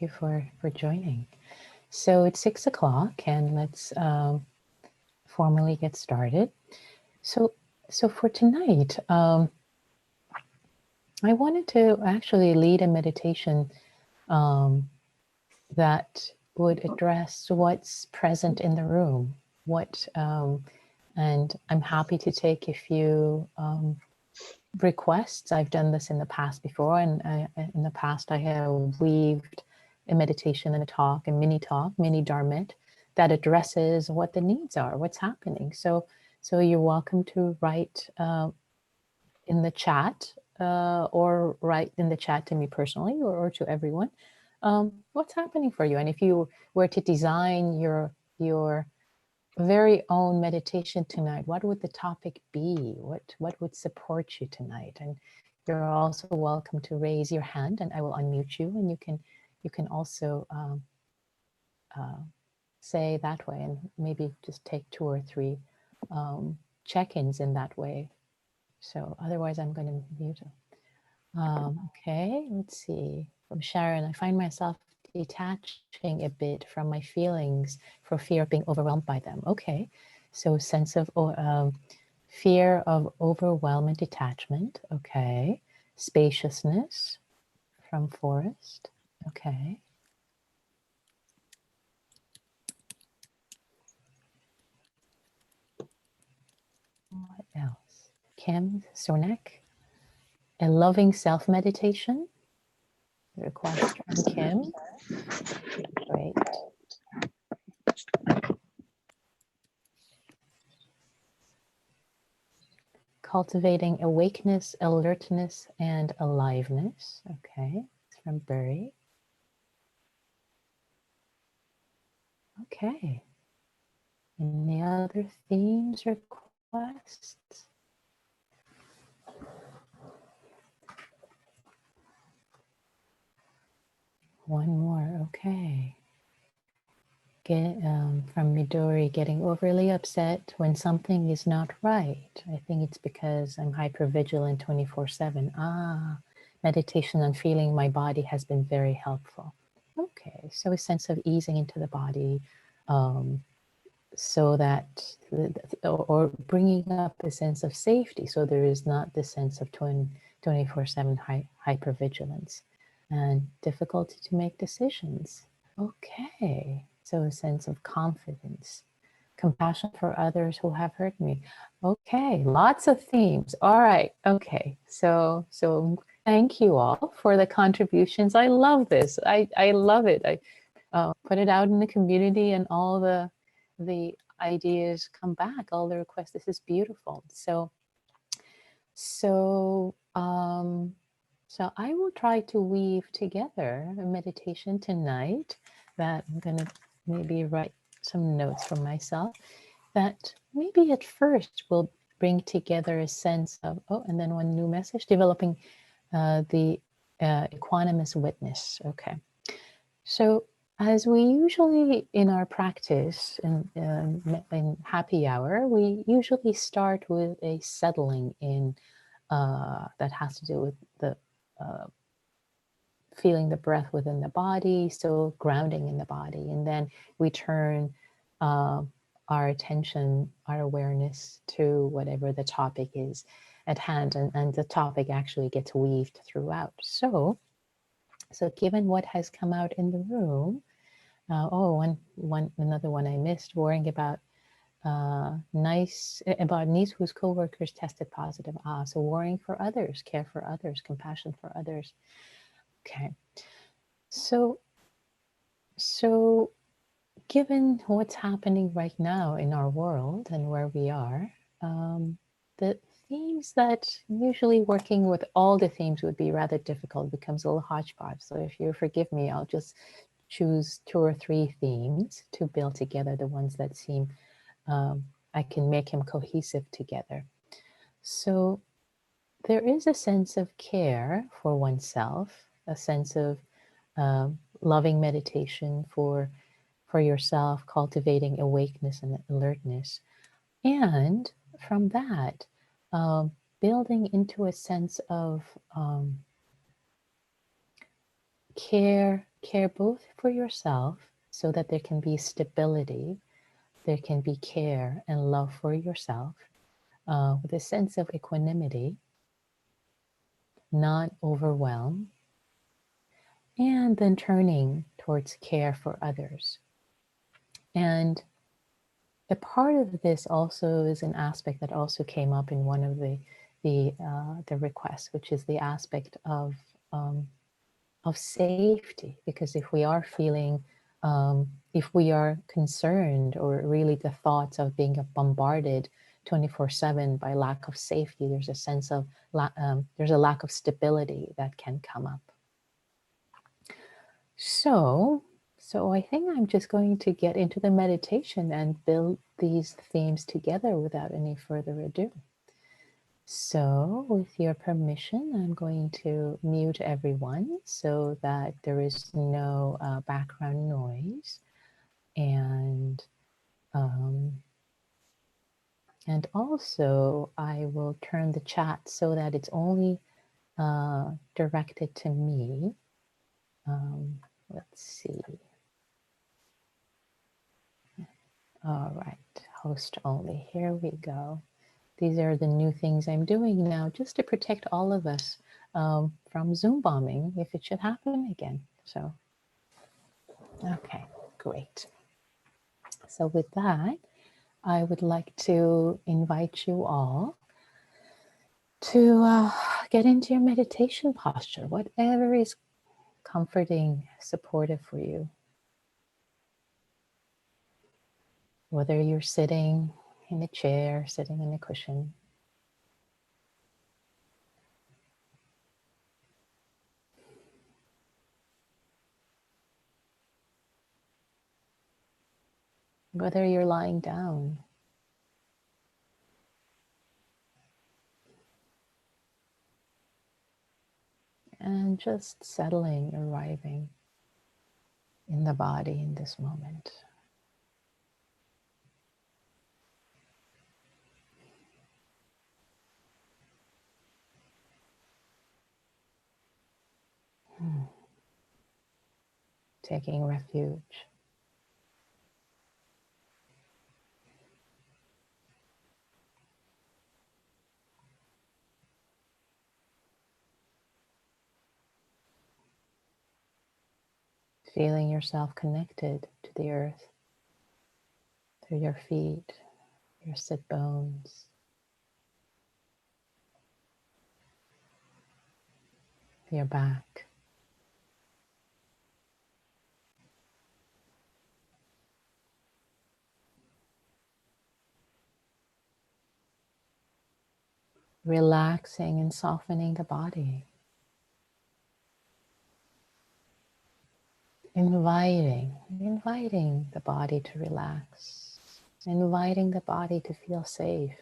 thank you for joining. So it's 6 o'clock, and let's formally get started. So for tonight, I wanted to actually lead a meditation that would address what's present in the room. And I'm happy to take a few requests. I've done this in the past before, and in the past I have weaved a meditation and a mini Dharma that addresses what the needs are, what's happening. So you're welcome to write in the chat or write in the chat to me personally or to everyone what's happening for you. And if you were to design your very own meditation tonight, what would the topic be? What would support you tonight? And you're also welcome to raise your hand, and I will unmute you, and you can also say that way, and maybe just take 2 or 3 check-ins in that way. So otherwise, I'm going to mute them. Okay, let's see. From Sharon, I find myself detaching a bit from my feelings for fear of being overwhelmed by them. Okay, so sense of fear of overwhelm and detachment. Okay, spaciousness from Forest. Okay. What else? Kim Sornek, a loving self-meditation. Request from Kim. Great. Cultivating awakeness, alertness, and aliveness. Okay, it's from Burry. Okay. Any other themes or requests? One more, okay. From Midori, getting overly upset when something is not right. I think it's because I'm hypervigilant 24/7. Meditation on feeling my body has been very helpful. Okay, so a sense of easing into the body, so that, or bringing up a sense of safety, so there is not the sense of 24/7 hypervigilance and difficulty to make decisions. Okay, so a sense of confidence, compassion for others who have hurt me. Okay, lots of themes. All right, okay, so thank you all for the contributions. I love this. I love it. I put it out in the community, and all the ideas come back, all the requests. This is beautiful. So I will try to weave together a meditation tonight that I'm going to maybe write some notes for myself that maybe at first will bring together a sense of, and then one new message, developing the equanimous witness. Okay. So as we usually in our practice in happy hour, we usually start with a settling in that has to do with the feeling the breath within the body, so grounding in the body. And then we turn our attention, our awareness to whatever the topic is at hand, and the topic actually gets weaved throughout. So given what has come out in the room, another one I missed, worrying about niece whose co-workers tested positive. So worrying for others, care for others, compassion for others. Okay, so given what's happening right now in our world and where we are, the themes that usually working with all the themes would be rather difficult. It becomes a little hodgepodge. So if you forgive me, I'll just choose 2 or 3 themes to build together, the ones that seem I can make him cohesive together. So there is a sense of care for oneself, a sense of loving meditation for yourself, cultivating awakeness and alertness. And from that, building into a sense of care both for yourself so that there can be stability, there can be care and love for yourself with a sense of equanimity, not overwhelm, and then turning towards care for others. And a part of this also is an aspect that also came up in one of the requests, which is the aspect of safety. Because if we are feeling, if we are concerned, or really the thoughts of being bombarded 24/7 by lack of safety, there's a sense of there's a lack of stability that can come up. So I think I'm just going to get into the meditation and build these themes together without any further ado. So with your permission, I'm going to mute everyone so that there is no background noise. Um, and also I will turn the chat so that it's only directed to me. Let's see. All right, host only. Here we go. These are the new things I'm doing now just to protect all of us from Zoom bombing if it should happen again. So, okay, great. So with that, I would like to invite you all to get into your meditation posture, whatever is comforting, supportive for you. Whether you're sitting in a chair, sitting in a cushion, whether you're lying down, and just settling, arriving in the body in this moment. Taking refuge. Feeling yourself connected to the earth through your feet, your sit bones, your back. Relaxing and softening the body. Inviting the body to relax. Inviting the body to feel safe.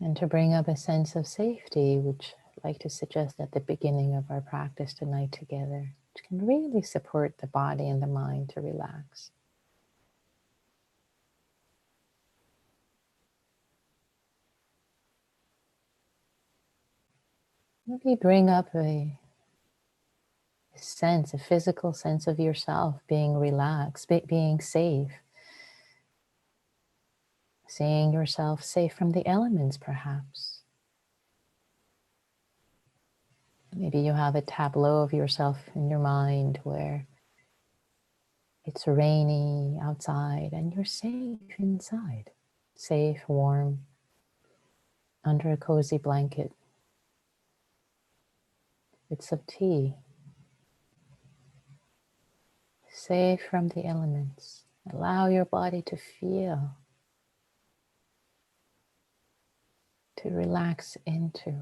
And to bring up a sense of safety, which I'd like to suggest at the beginning of our practice tonight together, which can really support the body and the mind to relax. Maybe bring up a sense, a physical sense of yourself being relaxed, being safe. Seeing yourself safe from the elements, perhaps. Maybe you have a tableau of yourself in your mind where it's rainy outside and you're safe inside. Safe, warm, under a cozy blanket with some tea. Safe from the elements. Allow your body to feel, to relax into.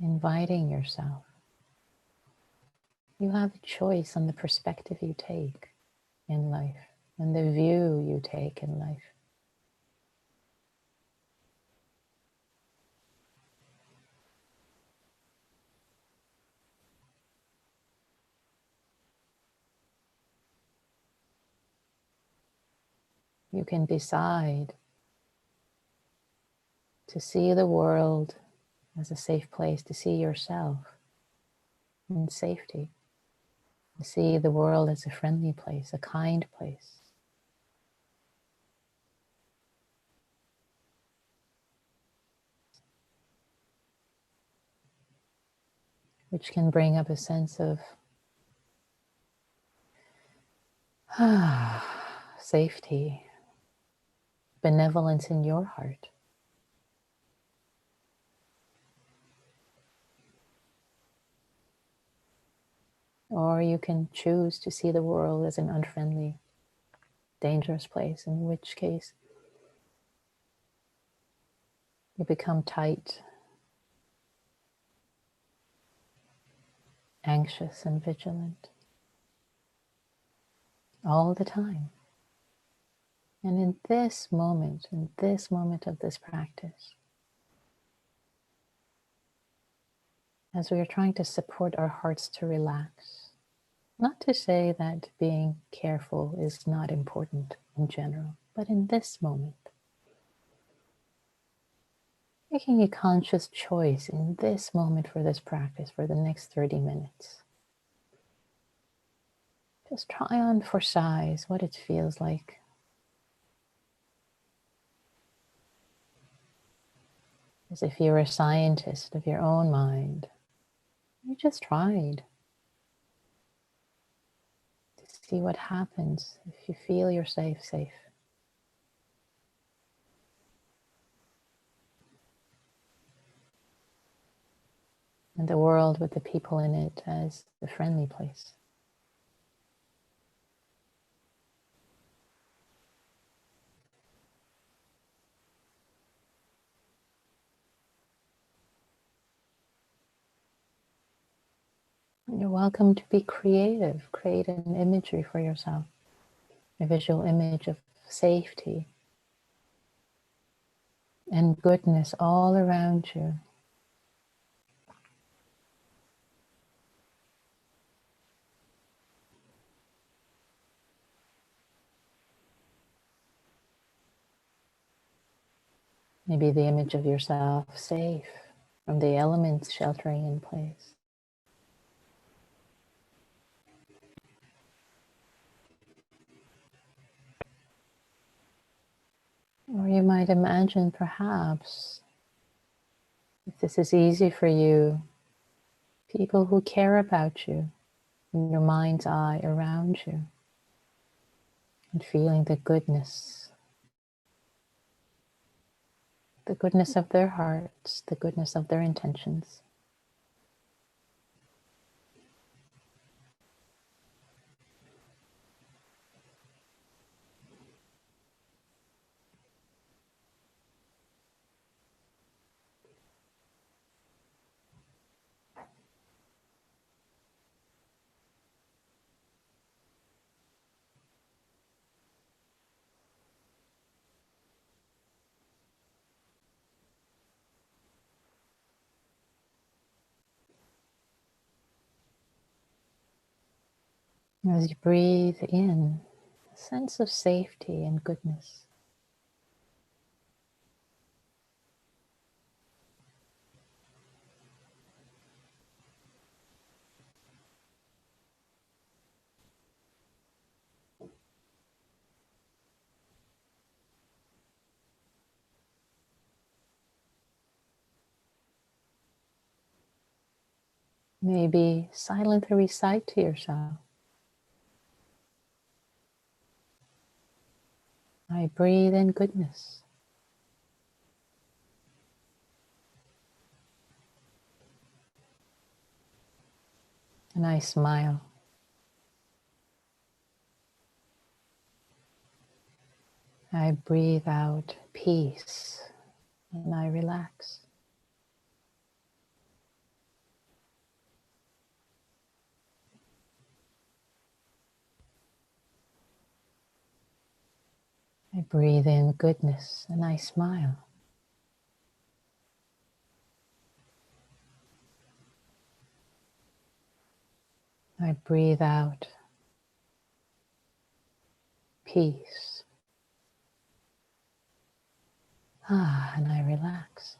Inviting yourself You have a choice on the perspective you take in life and the view you take in life. You can decide to see the world as a safe place, to see yourself in safety, to see the world as a friendly place, a kind place. Which can bring up a sense of safety, benevolence in your heart. Or you can choose to see the world as an unfriendly, dangerous place, in which case you become tight, anxious, and vigilant all the time. And in this moment of this practice, as we are trying to support our hearts to relax, not to say that being careful is not important in general, but in this moment, making a conscious choice in this moment for this practice for the next 30 minutes. Just try on for size what it feels like. As if you were a scientist of your own mind. You just tried to see what happens if you feel you're safe. And the world with the people in it as the friendly place. And you're welcome to be creative. Create an imagery for yourself, a visual image of safety and goodness all around you. Maybe the image of yourself safe from the elements sheltering in place. Or you might imagine, perhaps, if this is easy for you, people who care about you in your mind's eye around you, and feeling the goodness of their hearts, the goodness of their intentions. As you breathe in, a sense of safety and goodness. Maybe silently recite to yourself, I breathe in goodness. And I smile. I breathe out peace and I relax. I breathe in goodness and I smile. I breathe out peace. And I relax.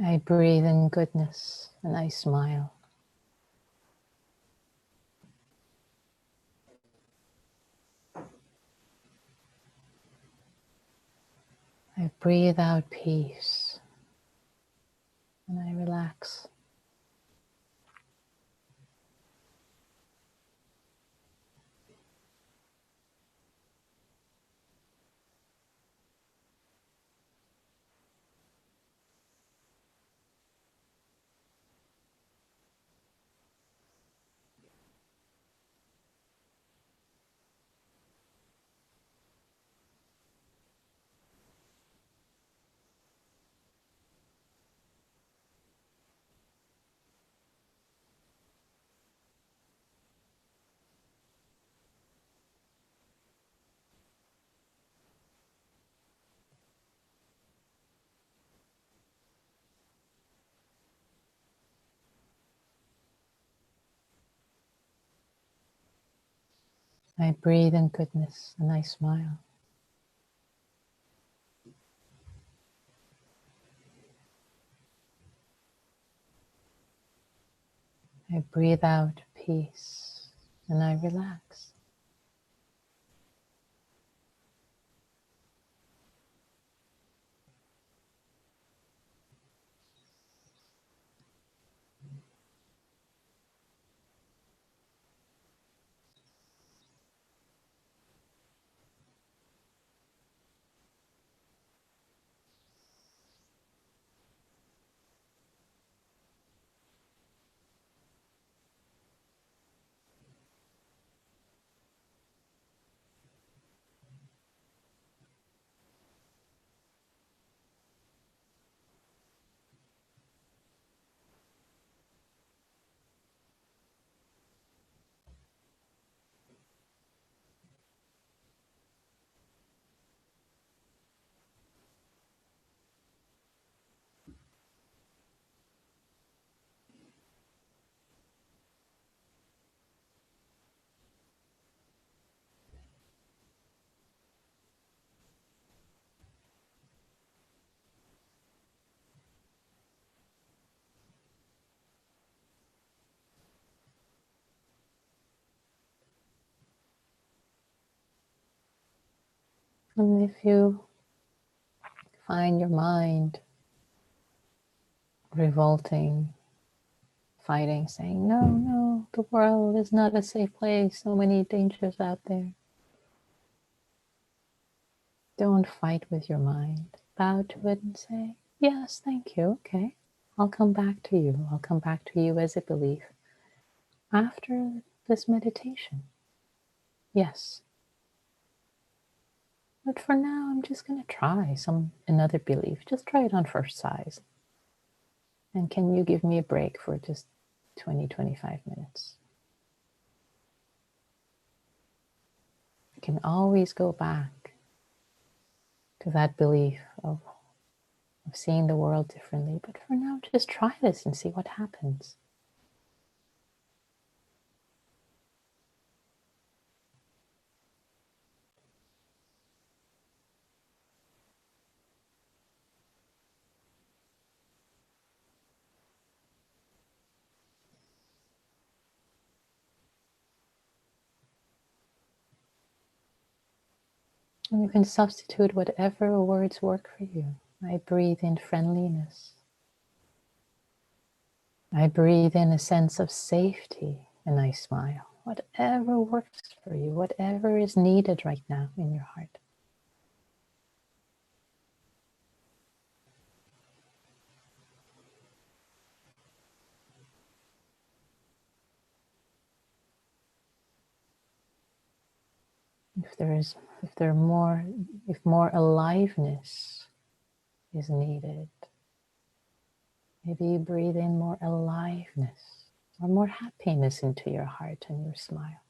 I breathe in goodness and I smile. I breathe out peace and I relax. I breathe in goodness and I smile. I breathe out peace and I relax. And if you find your mind revolting, fighting, saying, no, no, the world is not a safe place, so many dangers out there. Don't fight with your mind. Bow to it and say, yes, thank you, okay. I'll come back to you. I'll come back to you as a belief after this meditation. Yes. But for now, I'm just going to try another belief. Just try it on first size. And can you give me a break for just 20, 25 minutes? You can always go back to that belief of seeing the world differently. But for now, just try this and see what happens. And you can substitute whatever words work for you. I breathe in friendliness. I breathe in a sense of safety and I smile. Whatever works for you, whatever is needed right now in your heart. If more aliveness is needed, maybe you breathe in more aliveness or more happiness into your heart and your smile.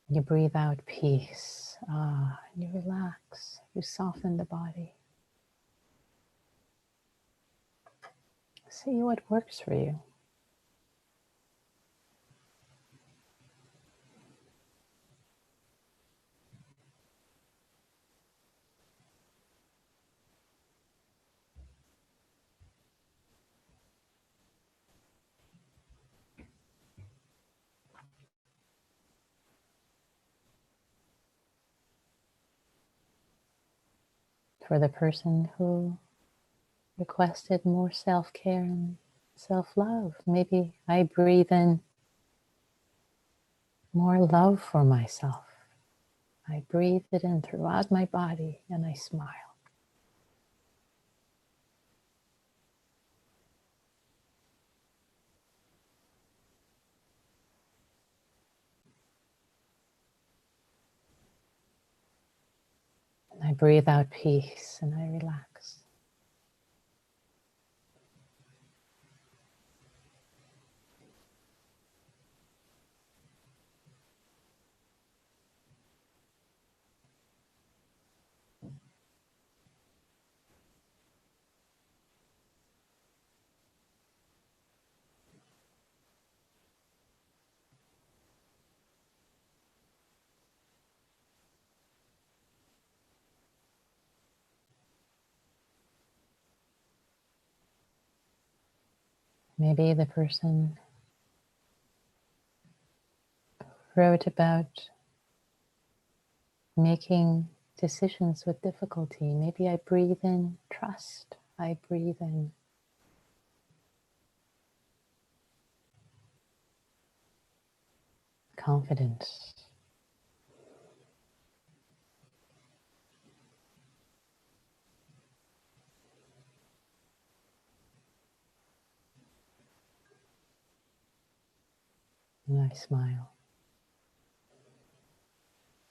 You breathe out peace. And you relax. You soften the body. See what works for you. For the person who requested more self-care and self-love, maybe I breathe in more love for myself. I breathe it in throughout my body and I smile. And I breathe out peace and I relax. Maybe the person wrote about making decisions with difficulty. Maybe I breathe in trust. I breathe in confidence. And I smile.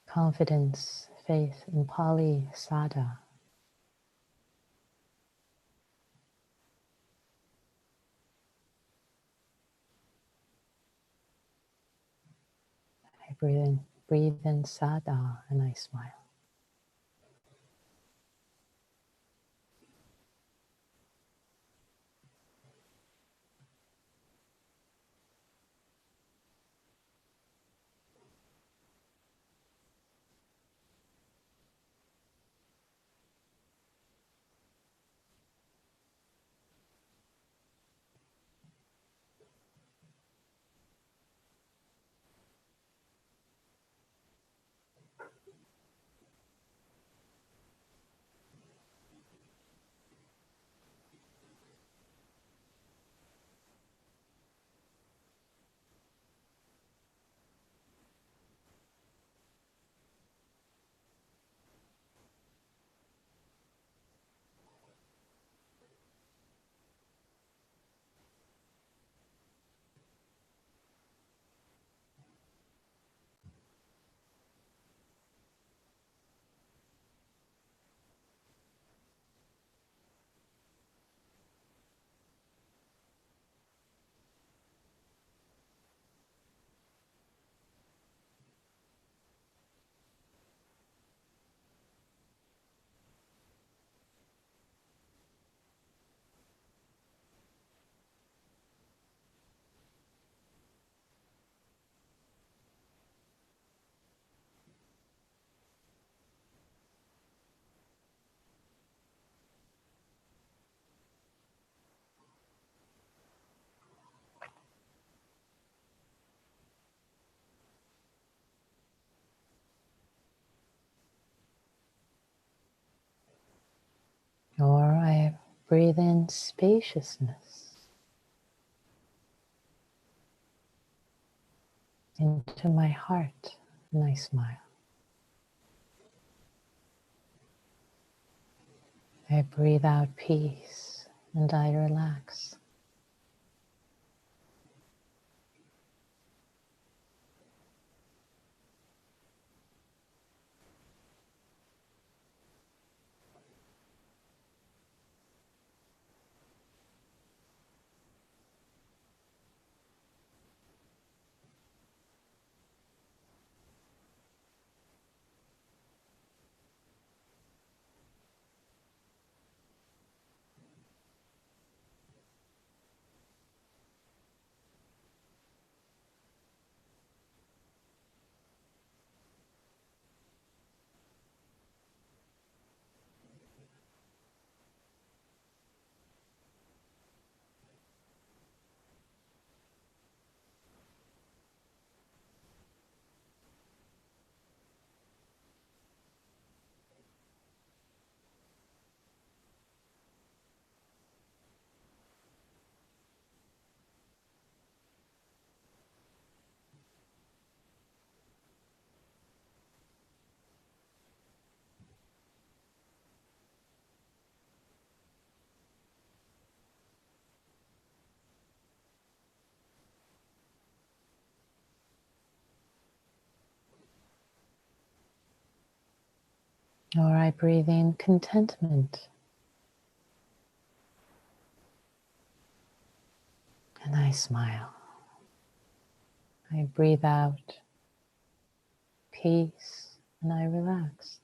Confidence, faith in Pali, Sada. I breathe in Sada, and I smile. Breathe in spaciousness into my heart, and I smile. I breathe out peace, and I relax. Or I breathe in contentment, and I smile. I breathe out peace, and I relax.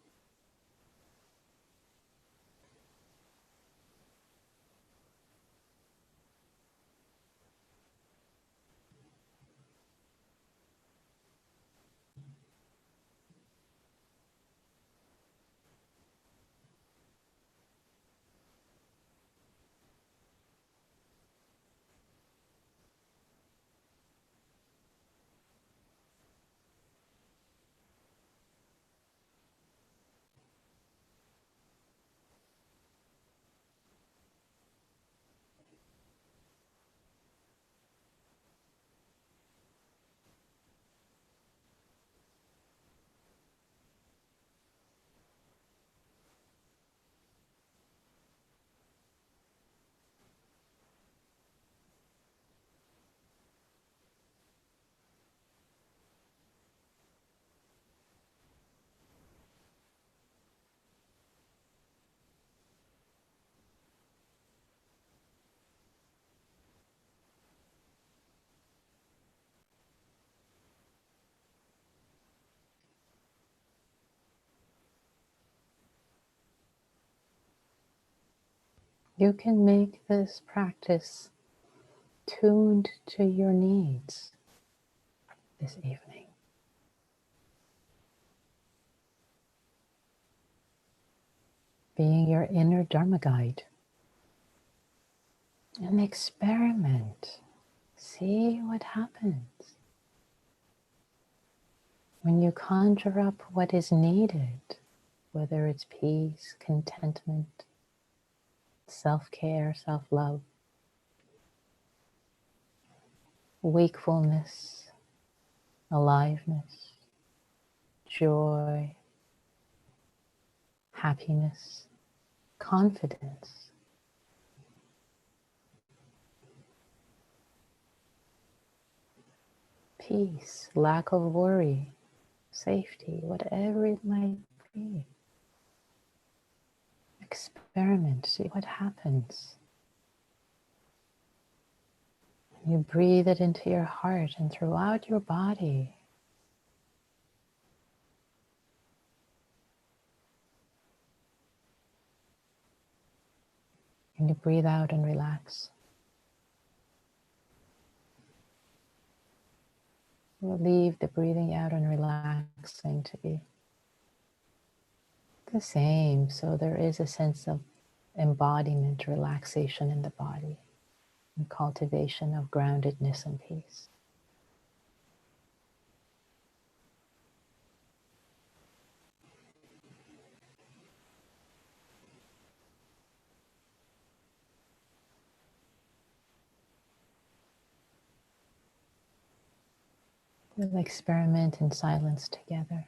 You can make this practice tuned to your needs this evening. Being your inner Dharma guide. And experiment. See what happens when you conjure up what is needed, whether it's peace, contentment, self-care, self-love, wakefulness, aliveness, joy, happiness, confidence, peace, lack of worry, safety, whatever it might be. Experiment, see what happens. You breathe it into your heart and throughout your body. And you breathe out and relax. We'll leave the breathing out and relaxing to be the same. So there is a sense of embodiment, relaxation in the body, and cultivation of groundedness and peace. We'll experiment in silence together.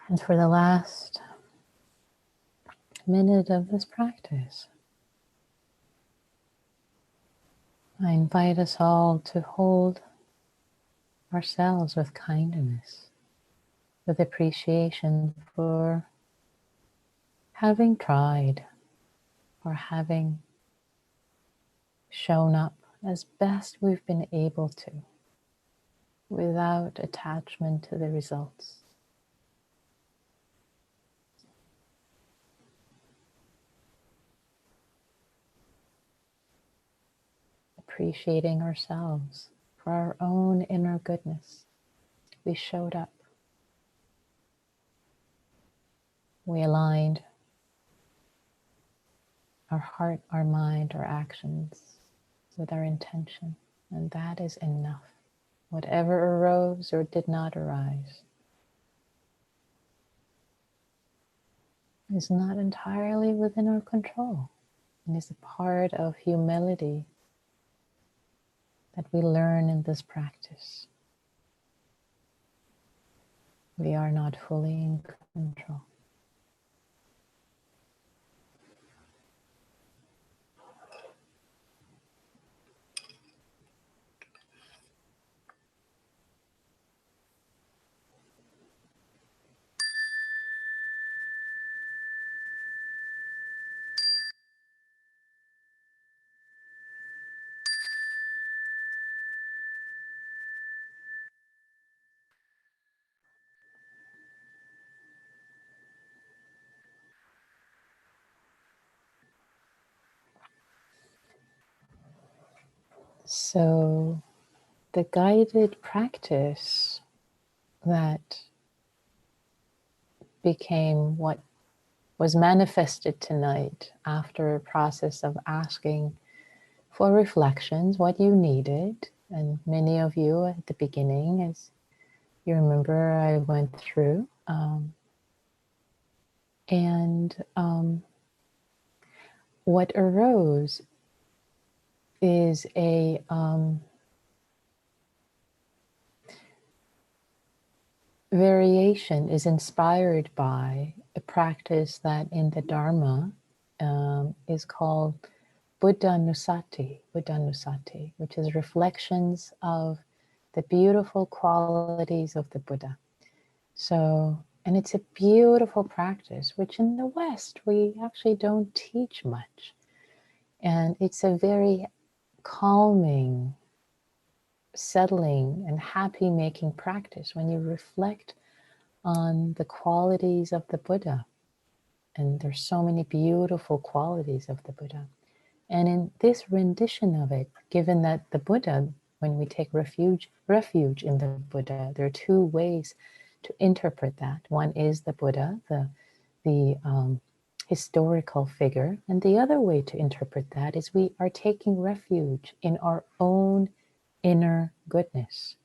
And for the last minute of this practice, I invite us all to hold ourselves with kindness, with appreciation for having tried, for having shown up as best we've been able to, without attachment to the results. Appreciating ourselves for our own inner goodness. We showed up. We aligned our heart, our mind, our actions with our intention. And that is enough. Whatever arose or did not arise is not entirely within our control and is a part of humility that we learn in this practice. We are not fully in control. So the guided practice that became what was manifested tonight after a process of asking for reflections, what you needed. And many of you at the beginning, as you remember, I went through. What arose is a variation, is inspired by a practice that in the Dharma is called Buddha Nusati, which is reflections of the beautiful qualities of the Buddha. So, and it's a beautiful practice, which in the West, we actually don't teach much. And it's a very calming, settling, and happy making practice when you reflect on the qualities of the Buddha. And there's so many beautiful qualities of the Buddha. And in this rendition of it, given that the Buddha, when we take refuge in the Buddha, there are two ways to interpret that. One is the Buddha, the historical figure, and the other way to interpret that is we are taking refuge in our own inner goodness,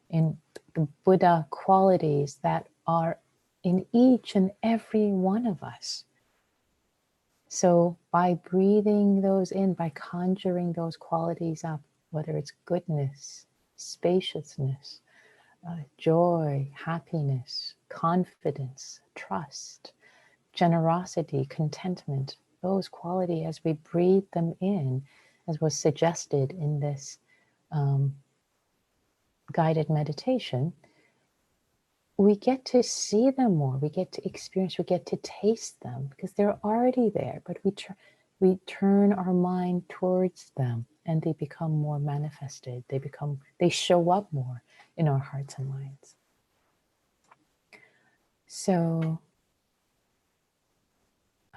in the Buddha qualities that are in each and every one of us. So by breathing those in, by conjuring those qualities up, whether it's goodness, spaciousness, joy, happiness, confidence, trust, generosity, contentment, those qualities, as we breathe them in, as was suggested in this guided meditation, we get to see them more, we get to experience, we get to taste them because they're already there, but we turn our mind towards them and they become more manifested. They show up more in our hearts and minds. So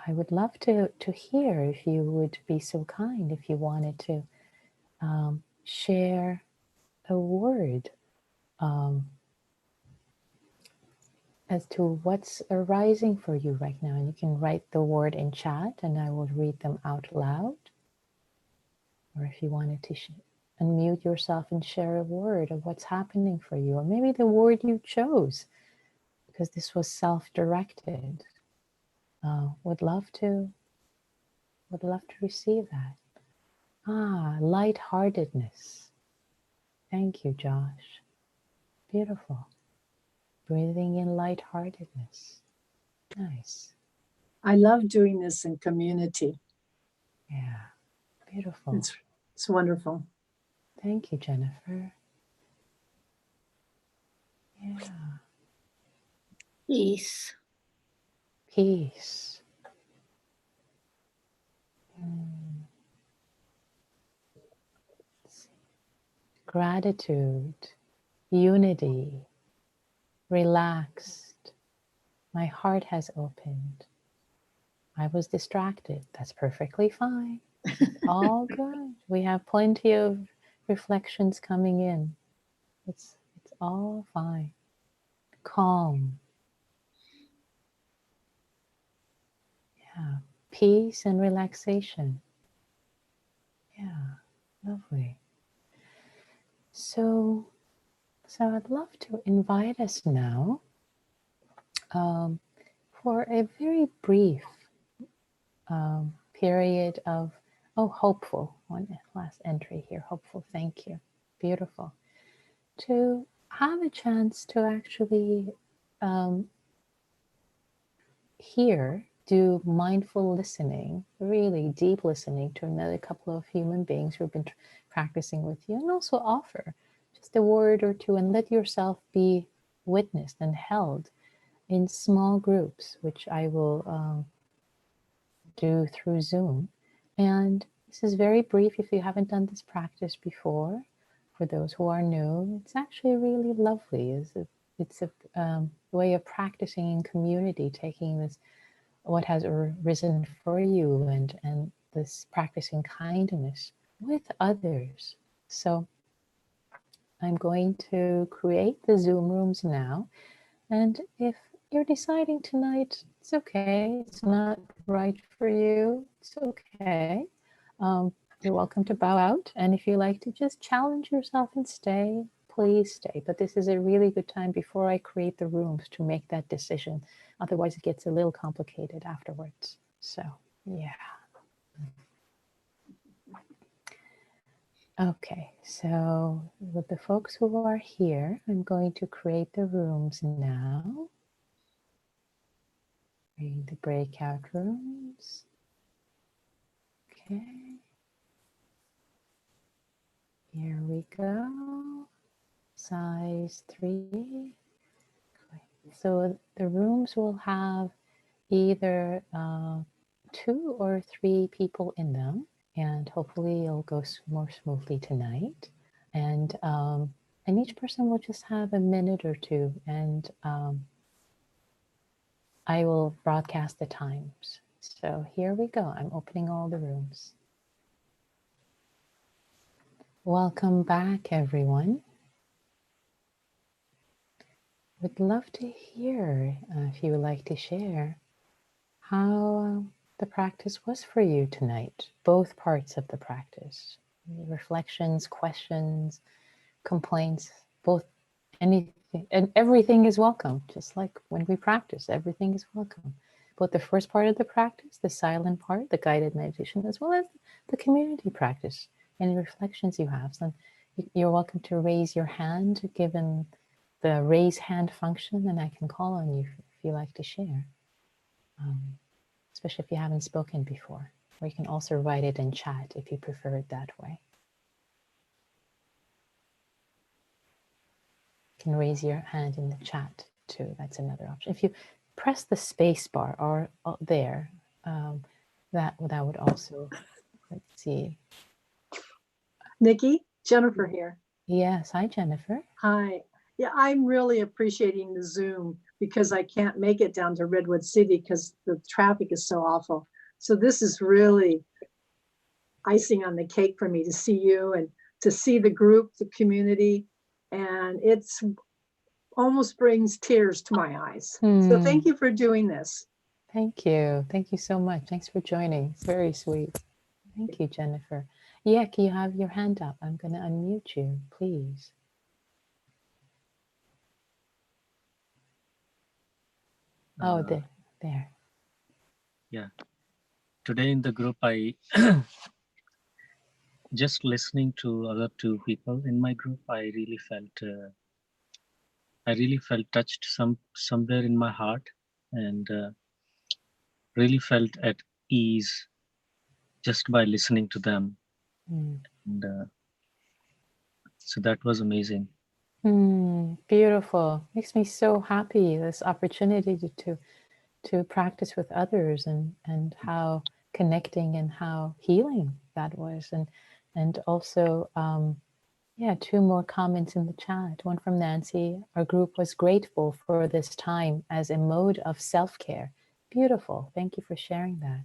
I would love to hear, if you would be so kind, if you wanted to share a word as to what's arising for you right now. And you can write the word in chat and I will read them out loud. Or if you wanted to unmute yourself and share a word of what's happening for you, or maybe the word you chose, because this was self-directed. Would love to receive that. Lightheartedness. Thank you, Josh. Beautiful. Breathing in lightheartedness. Nice. I love doing this in community. Yeah. Beautiful. It's wonderful. Thank you, Jennifer. Yeah. Peace. Peace. Mm. Gratitude. Unity. Relaxed. My heart has opened. I was distracted. That's perfectly fine. All good. We have plenty of reflections coming in. It's all fine. Calm. Yeah. Peace and relaxation. Yeah. Lovely. So I'd love to invite us now um, for a very brief period of, hopeful. One last entry here. Hopeful. Thank you. Beautiful. To have a chance to actually um, hear, do mindful listening, really deep listening to another couple of human beings who've been practicing with you, and also offer just a word or two and let yourself be witnessed and held in small groups, which I will do through Zoom. And this is very brief if you haven't done this practice before. For those who are new, it's actually really lovely. It's a way of practicing in community, taking this what has risen for you and this practicing kindness with others. So I'm going to create the Zoom rooms now. And if you're deciding tonight, it's okay, it's not right for you, it's okay. You're welcome to bow out. And if you like to just challenge yourself and stay, please stay. But this is a really good time before I create the rooms to make that decision. Otherwise, it gets a little complicated afterwards. So, yeah. Okay, so with the folks who are here, I'm going to create the rooms now. Create the breakout rooms. Okay. Here we go. Size 3. So the rooms will have either 2 or 3 people in them, and hopefully it'll go more smoothly tonight. And each person will just have a minute or two, and I will broadcast the times. So here we go. I'm opening all the rooms. Welcome back, everyone. Would love to hear if you would like to share how the practice was for you tonight, both parts of the practice, reflections, questions, complaints, both, anything, and everything is welcome, just like when we practice, everything is welcome. Both the first part of the practice, the silent part, the guided meditation, as well as the community practice, any reflections you have. So you're welcome to raise your hand, given the raise hand function, and I can call on you if you like to share, especially if you haven't spoken before. Or you can also write it in chat if you prefer it that way. You can raise your hand in the chat too. That's another option. If you press the space bar or there, that would also, let's see. Nikki, Jennifer here. Yes, hi Jennifer. Hi. Yeah, I'm really appreciating the Zoom because I can't make it down to Redwood City because the traffic is so awful. So this is really icing on the cake for me to see you and to see the group, the community, and it's almost brings tears to my eyes. So thank you for doing this. Thank you. Thank you so much. Thanks for joining. It's very sweet. Thank you, Jennifer. Yeah, can you have your hand up? I'm going to unmute you, please. Oh, there. Yeah. Today in the group, I just listening to other 2 people in my group, I really felt touched somewhere in my heart, and really felt at ease just by listening to them. Mm. And so that was amazing. Beautiful. Makes me so happy, this opportunity to practice with others, and how connecting and how healing that was. And also, yeah, two more comments in the chat. One from Nancy. Our group was grateful for this time as a mode of self-care. Beautiful. Thank you for sharing that.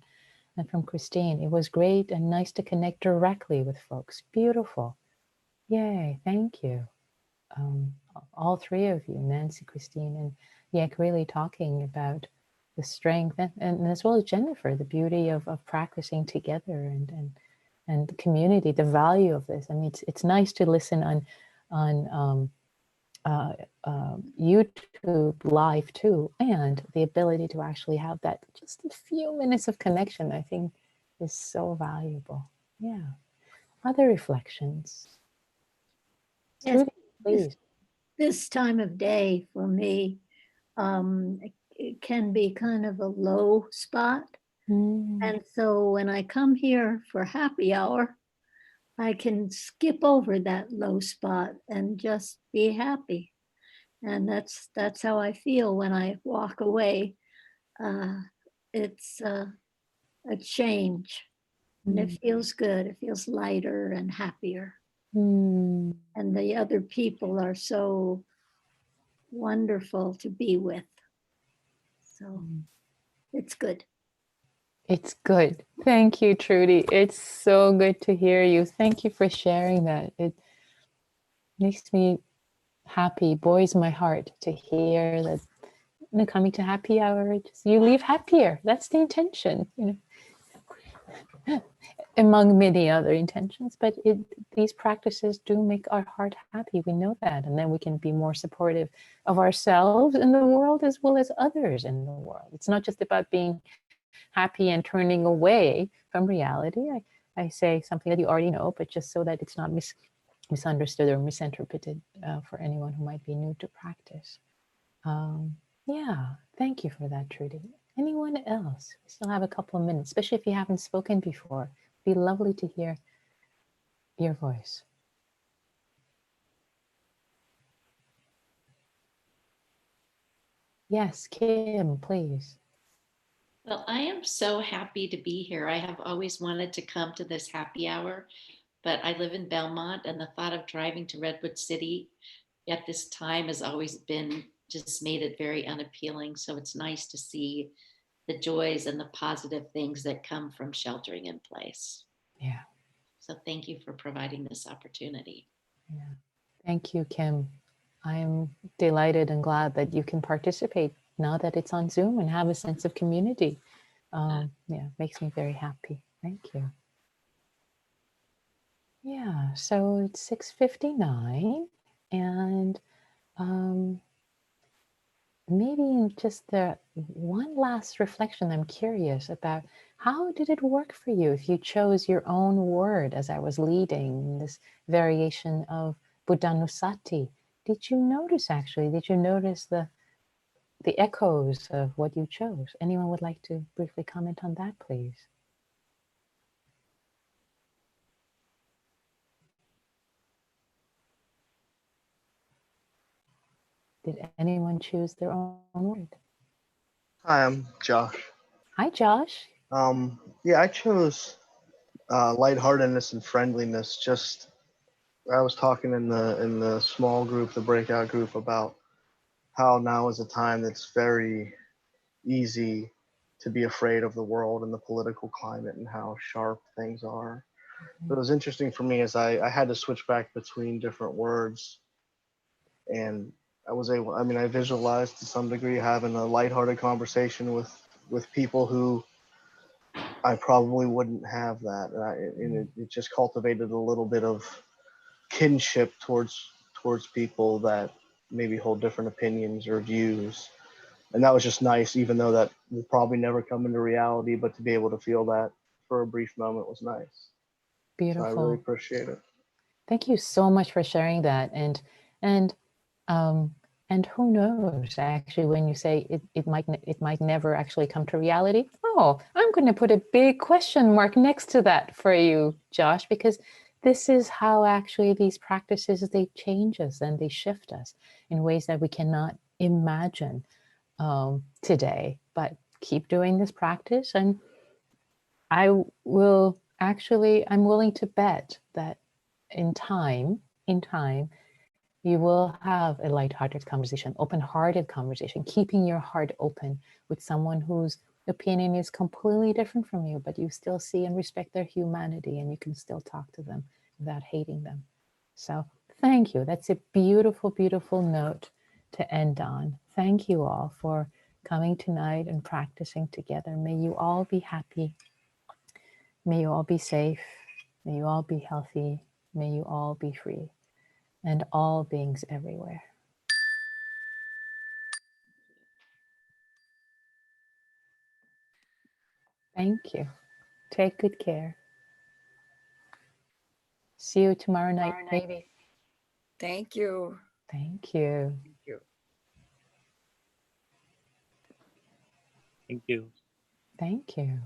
And from Christine, it was great and nice to connect directly with folks. Beautiful. Yay. Thank you. All three of you, Nancy, Christine, and Yak, really talking about the strength, and as well as Jennifer, the beauty of practicing together, and the community, the value of this. I mean, it's nice to listen on YouTube live too, and the ability to actually have that just a few minutes of connection, I think, is so valuable. Yeah. Other reflections? Yes, Trudy, please. this time of day for me, it can be kind of a low spot. And so when I come here for happy hour, I can skip over that low spot and just be happy. And that's how I feel when I walk away. It's a change, and it feels good. It feels lighter and happier. Mm. And the other people are so wonderful to be with. So it's good. It's good. Thank you, Trudy. It's so good to hear you. Thank you for sharing that. It makes me happy, buoys my heart to hear that, coming to happy hour, just, you leave happier. That's the intention, among many other intentions. But these practices do make our heart happy. We know that. And then we can be more supportive of ourselves in the world as well as others in the world. It's not just about being happy and turning away from reality. I say something that you already know, but just so that it's not misunderstood or misinterpreted for anyone who might be new to practice. Yeah, thank you for that, Trudy. Anyone else? We still have a couple of minutes, especially if you haven't spoken before. It'd be lovely to hear your voice. Yes, Kim, please. Well, I am so happy to be here. I have always wanted to come to this happy hour, but I live in Belmont, and the thought of driving to Redwood City at this time has always been just made it very unappealing. So it's nice to see the joys and the positive things that come from sheltering in place. Yeah. So thank you for providing this opportunity. Yeah. Thank you, Kim. I'm delighted and glad that you can participate now that it's on Zoom and have a sense of community. Yeah, makes me very happy. Thank you. Yeah, so it's 6:59, and maybe just the one last reflection, I'm curious about how did it work for you if you chose your own word as I was leading this variation of Buddhanussati? Did you notice the echoes of what you chose? Anyone would like to briefly comment on that, please? Did anyone choose their own word? Hi, I'm Josh. Hi, Josh. Yeah, I chose lightheartedness and friendliness. Just I was talking in the small group, the breakout group, about how now is a time that's very easy to be afraid of the world and the political climate and how sharp things are. But it was interesting for me as I had to switch back between different words, and I was able. I mean, I visualized to some degree having a lighthearted conversation with people who I probably wouldn't have that, and it just cultivated a little bit of kinship towards people that maybe hold different opinions or views, and that was just nice. Even though that will probably never come into reality, but to be able to feel that for a brief moment was nice. Beautiful. So I really appreciate it. Thank you so much for sharing that. And who knows, actually, when you say it might never actually come to reality. Oh, Oh, I'm going to put a big question mark next to that for you, Josh, because this is how actually these practices, they change us and they shift us in ways that we cannot imagine today. But keep doing this practice, and I'm willing to bet that in time, you will have a lighthearted conversation, open-hearted conversation, keeping your heart open with someone whose opinion is completely different from you, but you still see and respect their humanity, and you can still talk to them without hating them. So thank you. That's a beautiful, beautiful note to end on. Thank you all for coming tonight and practicing together. May you all be happy. May you all be safe. May you all be healthy. May you all be free. And all beings everywhere. Thank you. Take good care. See you tomorrow night, maybe. Thank you. Thank you. Thank you. Thank you. Thank you.